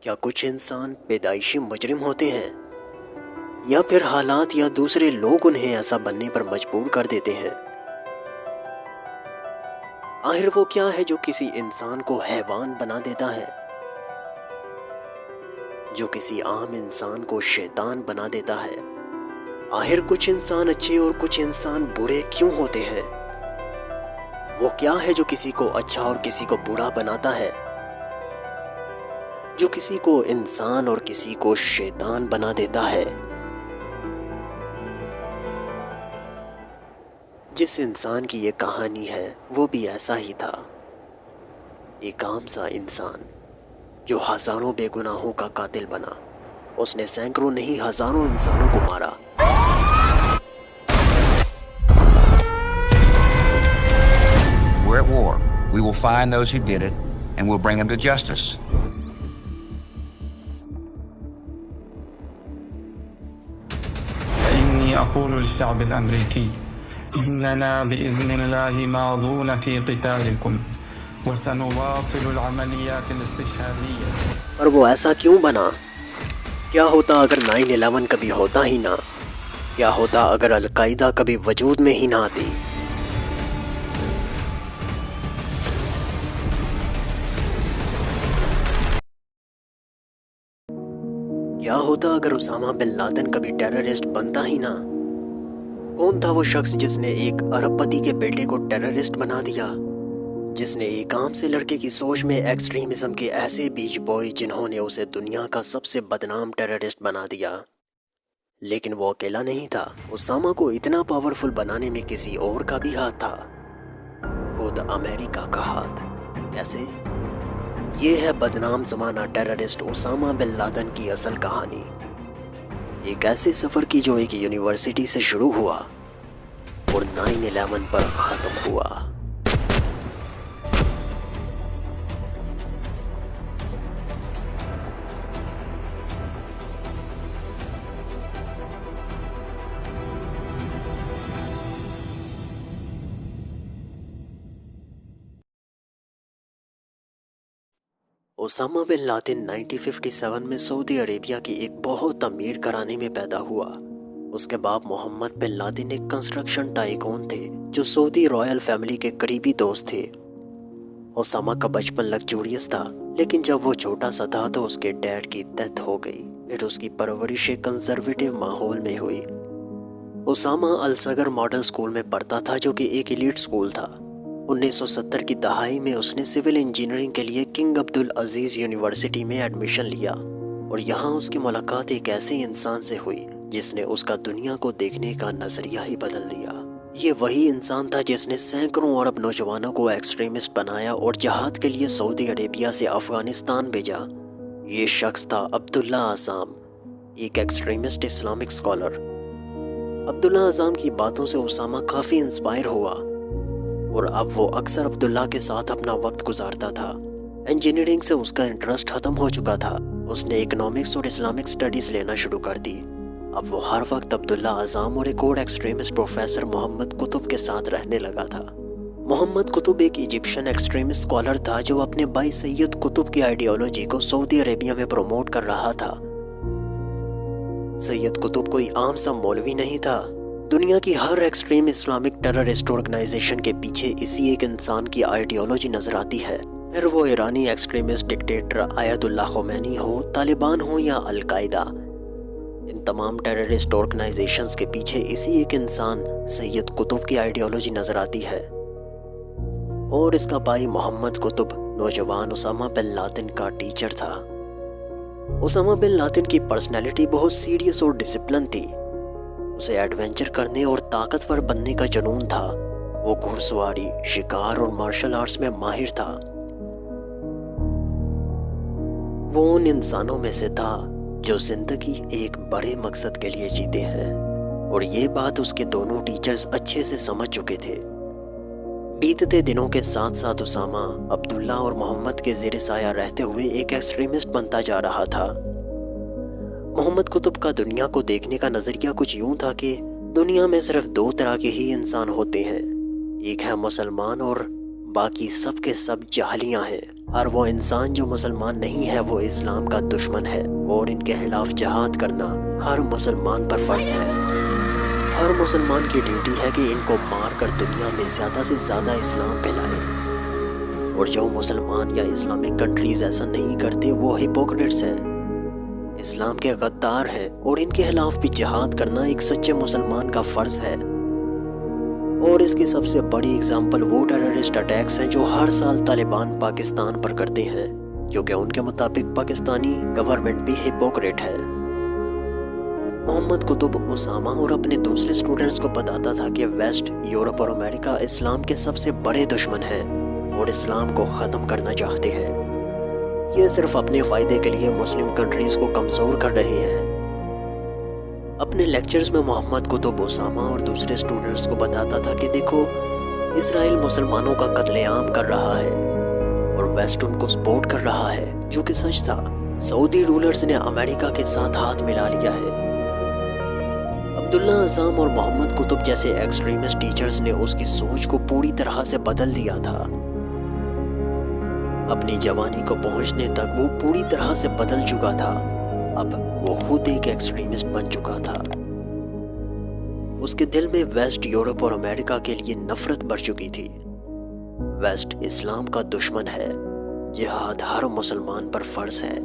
کیا کچھ انسان پیدائشی مجرم ہوتے ہیں یا پھر حالات یا دوسرے لوگ انہیں ایسا بننے پر مجبور کر دیتے ہیں؟ آخر وہ کیا ہے جو کسی انسان کو حیوان بنا دیتا ہے، جو کسی عام انسان کو شیطان بنا دیتا ہے؟ آخر کچھ انسان اچھے اور کچھ انسان برے کیوں ہوتے ہیں؟ وہ کیا ہے جو کسی کو اچھا اور کسی کو برا بناتا ہے، جو کسی کو انسان اور کسی کو شیطان بنا دیتا ہے؟ جس انسان کی یہ کہانی ہے وہ بھی ایسا ہی تھا، ایک عام سا انسان جو ہزاروں بے گناہوں کا قاتل بنا۔ اس نے سینکڑوں نہیں ہزاروں انسانوں کو مارا۔ We're at war. We will find those who did it and we'll bring them to justice. إني أقول للشعب الأمريكي إننا بإذن الله ماضون في قتالكم وسنواصل العمليات الاستشهادية. اور وہ ایسا کیوں بنا؟ کیا ہوتا اگر 9/11 کبھی ہوتا ہی نہ؟ کیا ہوتا اگر القاعدہ کبھی وجود میں ہی نہ آتی؟ کیا ہوتا اگر اسامہ بن لادن کبھی ٹیررسٹ بنتا ہی نہ؟ کون تھا وہ شخص جس نے ایک ارب پتی کے بیٹے کو ٹیررسٹ بنا دیا، جس نے ایک عام سے لڑکے کی سوچ میں ایکسٹریمزم کے ایسے بیج بوئے جنہوں نے اسے دنیا کا سب سے بدنام ٹیررسٹ بنا دیا؟ لیکن وہ اکیلا نہیں تھا، اسامہ کو اتنا پاورفل بنانے میں کسی اور کا بھی ہاتھ تھا، خود امریکہ کا ہاتھ۔ کیسے؟ یہ ہے بدنام زمانہ ٹیررسٹ اسامہ بن لادن کی اصل کہانی، ایک ایسے سفر کی جو ایک یونیورسٹی سے شروع ہوا اور 9/11 پر ختم ہوا۔ اسامہ بن لادن 1957 میں سعودی عربیہ کی ایک بہت امیر گھرانے میں پیدا ہوا۔ اس کے باپ محمد بن لادن ایک کنسٹرکشن ٹائکون تھے جو سعودی رائل فیملی کے قریبی دوست تھے۔ اسامہ کا بچپن لگزوریس تھا، لیکن جب وہ چھوٹا سا تھا تو اس کے ڈیڈ کی ڈیتھ ہو گئی، پھر اس کی پرورش ایک کنزرویٹو ماحول میں ہوئی۔ اسامہ الصغر ماڈل سکول میں پڑھتا تھا جو کہ ایک ایلیٹ سکول تھا۔ 1970 کی دہائی میں اس نے سول انجینئرنگ کے لیے کنگ عبدالعزیز یونیورسٹی میں ایڈمیشن لیا، اور یہاں اس کی ملاقات ایک ایسے انسان سے ہوئی جس نے اس کا دنیا کو دیکھنے کا نظریہ ہی بدل دیا۔ یہ وہی انسان تھا جس نے سینکڑوں عرب نوجوانوں کو ایکسٹریمسٹ بنایا اور جہاد کے لیے سعودی عربیہ سے افغانستان بھیجا۔ یہ شخص تھا عبداللہ اعظم، ایک ایکسٹریمسٹ اسلامک اسکالر۔ عبداللہ اعظم کی باتوں سے اسامہ کافی انسپائر ہوا، اور اب وہ اکثر عبداللہ کے ساتھ اپنا وقت گزارتا تھا۔ انجینئرنگ سے اس کا انٹرسٹ ختم ہو چکا تھا، اس نے اکنامکس اور اسلامک سٹڈیز لینا شروع کر دی۔ اب وہ ہر وقت عبداللہ اعظم اور ایک اور ایکسٹریمسٹ پروفیسر محمد قطب کے ساتھ رہنے لگا تھا۔ محمد قطب ایک ایجپشین ایکسٹریمسٹ اسکالر تھا جو اپنے بھائی سید قطب کی آئیڈیالوجی کو سعودی عربیہ میں پروموٹ کر رہا تھا۔ سید قطب کوئی عام سا مولوی نہیں تھا، دنیا کی ہر ایکسٹریم اسلامک ٹیررسٹ آرگنائزیشن کے پیچھے اسی ایک انسان کی آئیڈیالوجی نظر آتی ہے، پھر وہ ایرانی ایکسٹریمسٹ ڈکٹیٹر آیت اللہ خمینی ہو، طالبان ہو یا القاعدہ۔ ان تمام ٹیررسٹ آرگنائزیشنز کے پیچھے اسی ایک انسان سید قطب کی آئیڈیالوجی نظر آتی ہے، اور اس کا بھائی محمد قطب نوجوان اسامہ بن لادن کا ٹیچر تھا۔ اسامہ بن لادن کی پرسنالٹی بہت سیریس اور ڈسپلن تھی، اسے ایڈونچر کرنے اور طاقتور بننے کا جنون تھا۔ وہ گھڑ سواری، شکار اور مارشل آرٹس میں ماہر تھا۔ وہ ان انسانوں میں سے تھا جو زندگی ایک بڑے مقصد کے لیے جیتے ہیں، اور یہ بات اس کے دونوں ٹیچرز اچھے سے سمجھ چکے تھے۔ بیتتے دنوں کے ساتھ ساتھ اسامہ عبداللہ اور محمد کے زیر سایہ رہتے ہوئے ایک ایکسٹریمسٹ بنتا جا رہا تھا۔ محمد قطب کا دنیا کو دیکھنے کا نظریہ کچھ یوں تھا کہ دنیا میں صرف دو طرح کے ہی انسان ہوتے ہیں، ایک ہے مسلمان اور باقی سب کے سب جاہلیاں ہیں. ہر وہ انسان جو مسلمان نہیں ہے وہ اسلام کا دشمن ہے، اور ان کے خلاف جہاد کرنا ہر مسلمان پر فرض ہے. ہر مسلمان کی ڈیوٹی ہے کہ ان کو مار کر دنیا میں زیادہ سے زیادہ اسلام پھیلائے. اور جو مسلمان یا اسلامک کنٹریز ایسا نہیں کرتے وہ ہپوکریٹس ہیں، اسلام کے غدار ہیں، اور ان کے خلاف بھی جہاد کرنا ایک سچے مسلمان کا فرض ہے. اور اس کی سب سے بڑی اگزامپل وہ ٹیررسٹ اٹیکس ہیں جو ہر سال طالبان پاکستان پر کرتے ہیں، کیونکہ ان کے مطابق پاکستانی گورنمنٹ بھی ہپوکریٹ ہے. محمد قطب اسامہ اور اپنے دوسرے اسٹوڈنٹس کو بتاتا تھا کہ ویسٹ، یورپ اور امریکہ اسلام کے سب سے بڑے دشمن ہیں اور اسلام کو ختم کرنا چاہتے ہیں. یہ صرف اپنے فائدے کے لیے مسلم کنٹریز کو کمزور کر رہے ہیں. اپنے لیکچرز میں محمد قطب اسامہ اور دوسرے اسٹوڈنٹس کو بتاتا تھا کہ دیکھو، اسرائیل مسلمانوں کا قتل عام کر رہا ہے اور ویسٹ ان کو سپورٹ کر رہا ہے، جو کہ سچ تھا. سعودی رولرز نے امریکہ کے ساتھ ہاتھ ملا لیا ہے. عبداللہ اعظم اور محمد قطب جیسے ایکسٹریمسٹ ٹیچرز نے اس کی سوچ کو پوری طرح سے بدل دیا تھا. اپنی جوانی کو پہنچنے تک وہ پوری طرح سے بدل چکا تھا. اب وہ خود ایک ایکسٹریمسٹ بن چکا تھا. اس کے دل میں ویسٹ، یورپ اور امریکہ کے لیے نفرت بڑھ چکی تھی. ویسٹ اسلام کا دشمن ہے، جہاد ہر مسلمان پر فرض ہے.